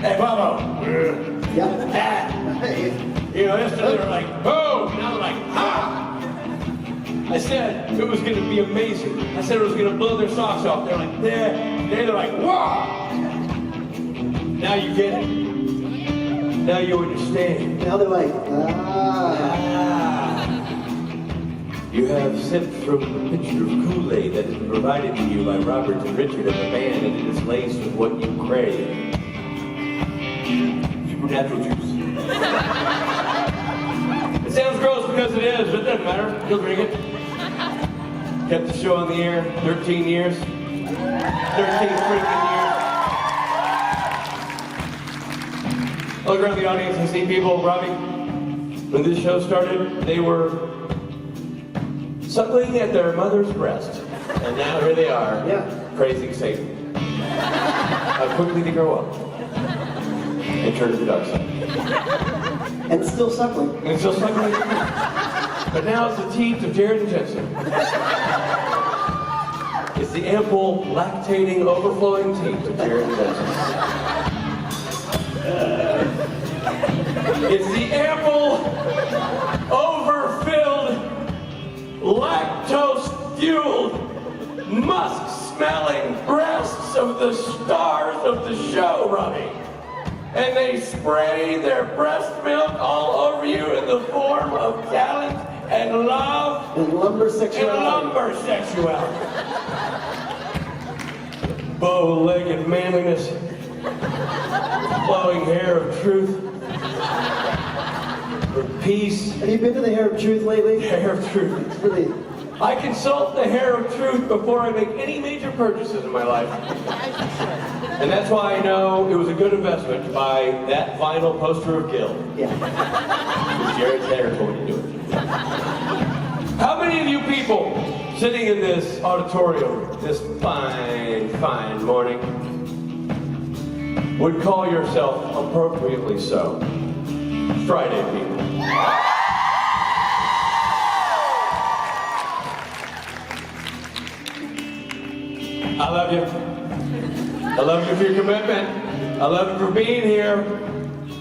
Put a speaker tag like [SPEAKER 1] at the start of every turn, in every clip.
[SPEAKER 1] Hey, Bobo.
[SPEAKER 2] Yep.
[SPEAKER 1] You know, yesterday they were like, boom! Now they're like, ha! I said it was going to be amazing. I said it was going to blow their socks off. They're like, they're like, wow! Now you get it. Now you understand.
[SPEAKER 2] Now they're like, ah.
[SPEAKER 1] You have sipped from the pitcher of Kool-Aid that has been provided to you by Robert and Richard and the band, and it is laced with what you crave. Supernatural juice. It sounds gross because it is, but it doesn't matter. You'll drink it. Kept the show on the air 13 years. 13 freaking years. I look around the audience and see people, Robbie, when this show started, they were suckling at their mother's breast. And now here they are, praising Satan. How quickly they grow up. And turn to the dark side.
[SPEAKER 2] And still suckling.
[SPEAKER 1] And still suckling. But now it's the teeth of Jared and Jensen. It's the ample, lactating, overflowing teeth of Jared and Jensen. It's the ample, overfilled, lactose-fueled, musk-smelling breasts of the stars of the show, Robbie. And they spray their breast milk all over you in the form of talent and love
[SPEAKER 2] and lumber sexuality.
[SPEAKER 1] Bow-legged manliness, flowing hair of truth, for peace.
[SPEAKER 2] Have you been to the Hair of Truth lately?
[SPEAKER 1] Hair of Truth.
[SPEAKER 2] It's really...
[SPEAKER 1] I consult the Hair of Truth before I make any major purchases in my life. And that's why I know it was a good investment to buy that vinyl poster of Gil.
[SPEAKER 2] Yeah.
[SPEAKER 1] Because Jared's hair told me to do it. How many of you people sitting in this auditorium this fine, fine morning would call yourself appropriately so Friday people? I love you. I love you for your commitment. I love you for being here,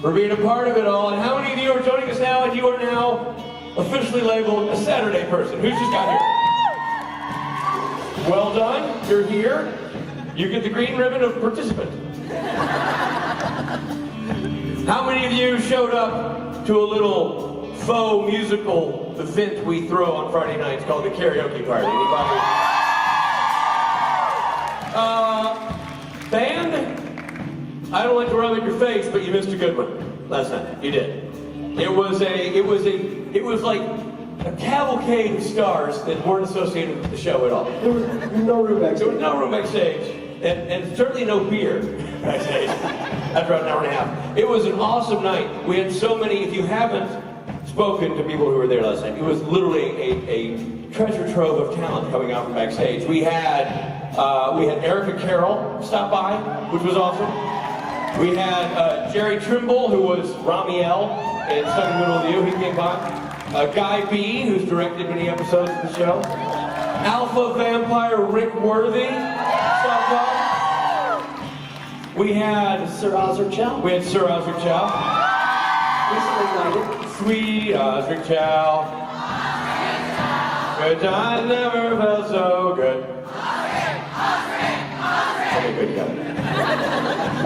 [SPEAKER 1] for being a part of it all. And how many of you are joining us now and you are now officially labeled a Saturday person? Who's just got here? Well done. You're here. You get the green ribbon of participant. How many of you showed up to a little faux musical event we throw on Friday nights called the karaoke party? Anybody? Band? I don't like to rub at your face, but you missed a good one last night. You did. It was like a cavalcade of stars that weren't associated with the show at all.
[SPEAKER 2] There was no room backstage.
[SPEAKER 1] There was no room backstage, and certainly no beer backstage after an hour and a half. It was an awesome night. We had so many. If you haven't spoken to people who were there last night, it was literally a treasure trove of talent coming out from backstage. We had Erica Carroll stop by, which was awesome. We had Jerry Trimble, who was Ramiel in Stuck in the Middle of You. He came by. Guy B, who's directed many episodes of the show. Alpha Vampire Rick Worthy stopped by. We had
[SPEAKER 2] Sir Osric Chow.
[SPEAKER 1] We had Sir Osric Chow.
[SPEAKER 2] Recently knighted.
[SPEAKER 1] Sweet Osric Chow. Good times never felt so good. Okay, good, you got it.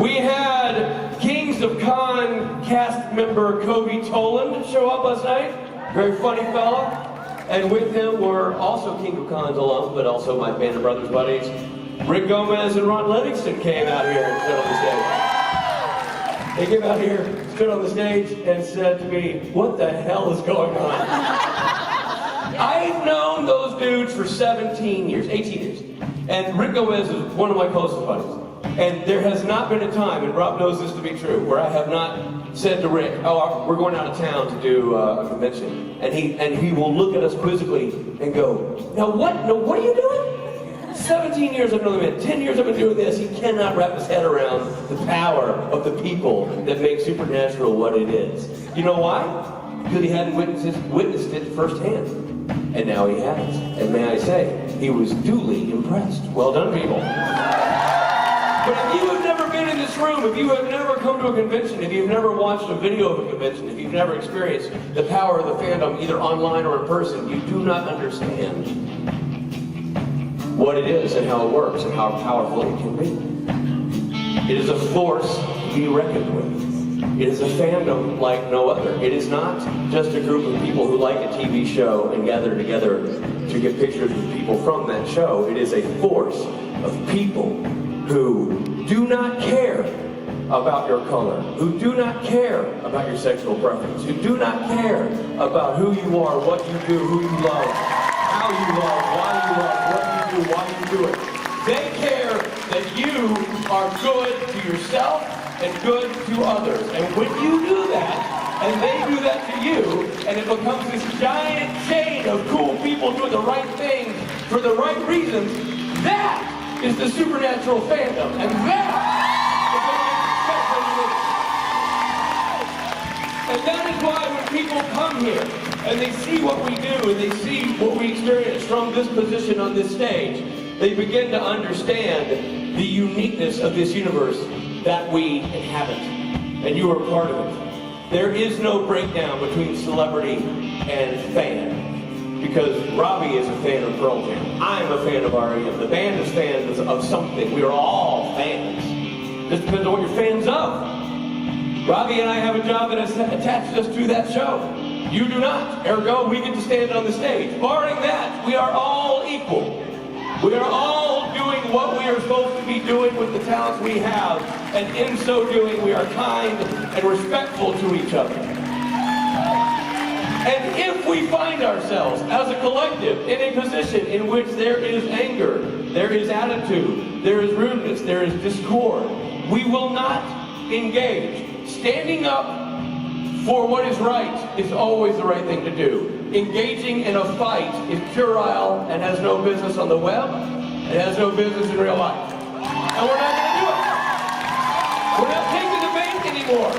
[SPEAKER 1] We had Kings of Con cast member Kobe Toland show up last night. Very funny fella. And with him were also King of Con's alum, but also my band of brothers buddies. Rick Gomez and Ron Livingston came out here and stood on the stage. They came out here, stood on the stage, and said to me, "What the hell is going on?" I've known those dudes for 17 years, 18 years. And Rick Gomez is one of my closest buddies. And there has not been a time, and Rob knows this to be true, where I have not said to Rick, "Oh, we're going out of town to do a convention." And he will look at us quizzically and go, "Now what are you doing?" 17 years I've known the man, 10 years I've been doing this. He cannot wrap his head around the power of the people that make Supernatural what it is. You know why? Because he hadn't witnessed it firsthand. And now he has. And may I say, he was duly impressed. Well done, people. But if you have never been in this room, if you have never come to a convention, if you've never watched a video of a convention, if you've never experienced the power of the fandom, either online or in person, you do not understand what it is and how it works and how powerful it can be. It is a force to be reckoned with. It is a fandom like no other. It is not just a group of people who like a TV show and gather together to get pictures with people from that show. It is a force of people who do not care about your color, who do not care about your sexual preference, who do not care about who you are, what you do, who you love, how you love, why you love, what you do, why you do it. They care that you are good to yourself and good to others. And when you do that, and they do that to you, and it becomes this giant chain of cool people doing the right things for the right reasons, that is the supernatural fandom. And that is what makes it special. And that is why when people come here, and they see what we do, and they see what we experience from this position on this stage, they begin to understand the uniqueness of this universe that we inhabit, and you are part of it. There is no breakdown between celebrity and fan, because Robbie is a fan of Pearl Jam. I'm a fan of R.E.M. The band is fans of something. We are all fans. Just depends on what you're fans of. Robbie and I have a job that attaches us to that show. You do not. Ergo, we get to stand on the stage. Barring that, we are all equal. We are all doing what we are supposed to be doing with the talents we have, and in so doing, we are kind and respectful to each other. And if we find ourselves as a collective in a position in which there is anger, there is attitude, there is rudeness, there is discord, we will not engage. Standing up for what is right is always the right thing to do. Engaging in a fight is puerile and has no business on the web. It has no business in real life. And we're not going to do it. We're not taking the bait anymore.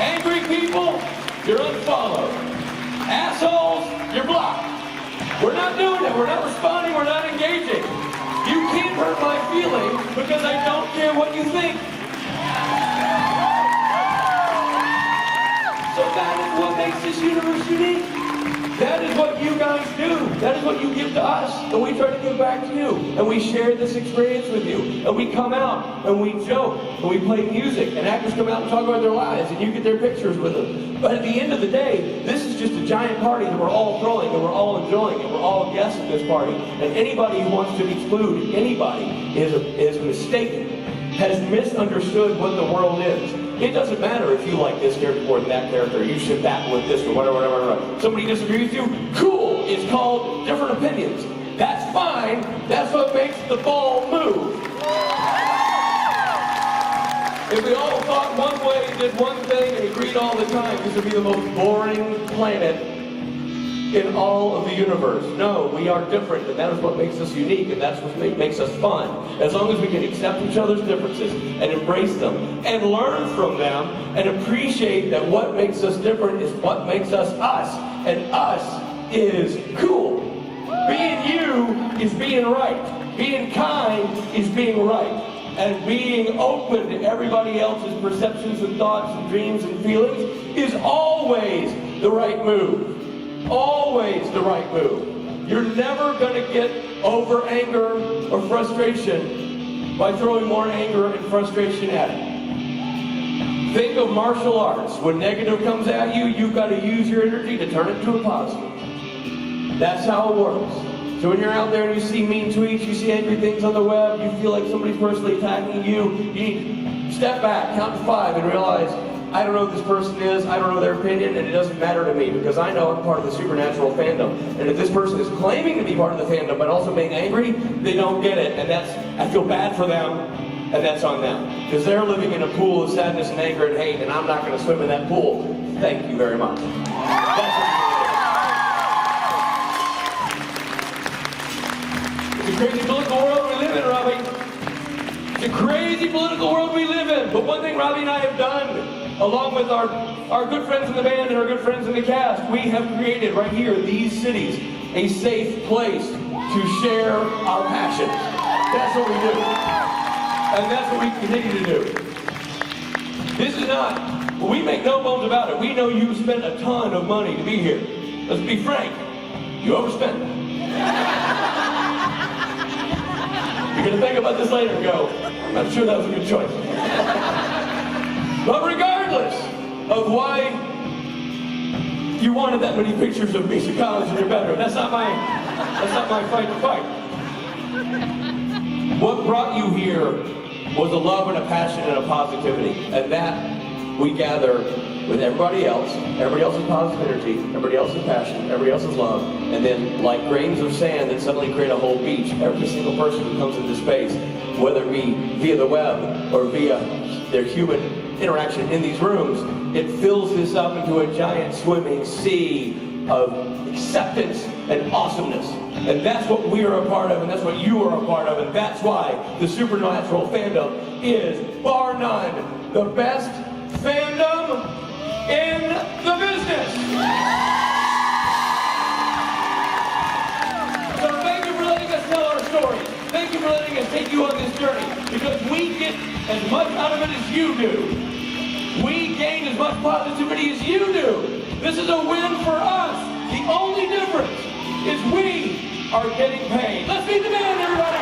[SPEAKER 1] Angry people, you're unfollowed. Assholes, you're blocked. We're not doing it. We're not responding. We're not engaging. You can't hurt my feelings because I don't care what you think. So that is what makes this universe unique. That is what you guys do. That is what you give to us. And we try to give back to you. And we share this experience with you. And we come out and we joke and we play music. And actors come out and talk about their lives and you get their pictures with them. But at the end of the day, this is just a giant party that we're all throwing and we're all enjoying and we're all guests at this party. And anybody who wants to exclude anybody is mistaken, has misunderstood what the world is. It doesn't matter if you like this character more than that character, you should that with this or whatever. Somebody disagrees with you, cool, it's called different opinions. That's fine, that's what makes the ball move. If we all thought one way, did one thing, and agreed all the time, this would be the most boring planet in all of the universe. No, we are different, and that is what makes us unique, and that's what makes us fun. As long as we can accept each other's differences and embrace them and learn from them and appreciate that what makes us different is what makes us us, and us is cool. Being you is being right. Being kind is being right. And being open to everybody else's perceptions and thoughts and dreams and feelings is always the right move. Always the right move. You're never going to get over anger or frustration by throwing more anger and frustration at it. Think of martial arts. When negative comes at you, you've got to use your energy to turn it to a positive. That's how it works. So when you're out there and you see mean tweets, you see angry things on the web, you feel like somebody's personally attacking you, you need to step back, count to 5, and realize, I don't know who this person is, I don't know their opinion, and it doesn't matter to me because I know I'm part of the supernatural fandom. And if this person is claiming to be part of the fandom but also being angry, they don't get it. And I feel bad for them, and that's on them. Because they're living in a pool of sadness and anger and hate, and I'm not going to swim in that pool. Thank you very much. That's what it's a crazy political world we live in, Robbie. It's a crazy political world we live in. But one thing Robbie and I have done, along with our our good friends in the band and our good friends in the cast, we have created right here in these cities a safe place to share our passions. That's what we do. And that's what we continue to do. This is not, we make no bones about it. We know you spent a ton of money to be here. Let's be frank, you overspent. You're going to think about this later and go, I'm not sure that was a good choice. But regardless of why you wanted that many pictures of me in college in your bedroom, that's not my fight to fight. What brought you here was a love and a passion and a positivity, and that we gather with everybody else's positive energy, everybody else's passion, everybody else's love, and then like grains of sand that suddenly create a whole beach, every single person who comes into space, whether it be via the web or via their human interaction in these rooms, it fills this up into a giant swimming sea of acceptance and awesomeness. And that's what we are a part of, and that's what you are a part of, and that's why the Supernatural fandom is, bar none, the best fandom in the business. So thank you for letting us tell our story. Thank you for letting us take you on this journey, because we get as much out of it as you do. We gain as much positivity as you do. This is a win for us. The only difference is we are getting paid. Let's meet the band, everybody.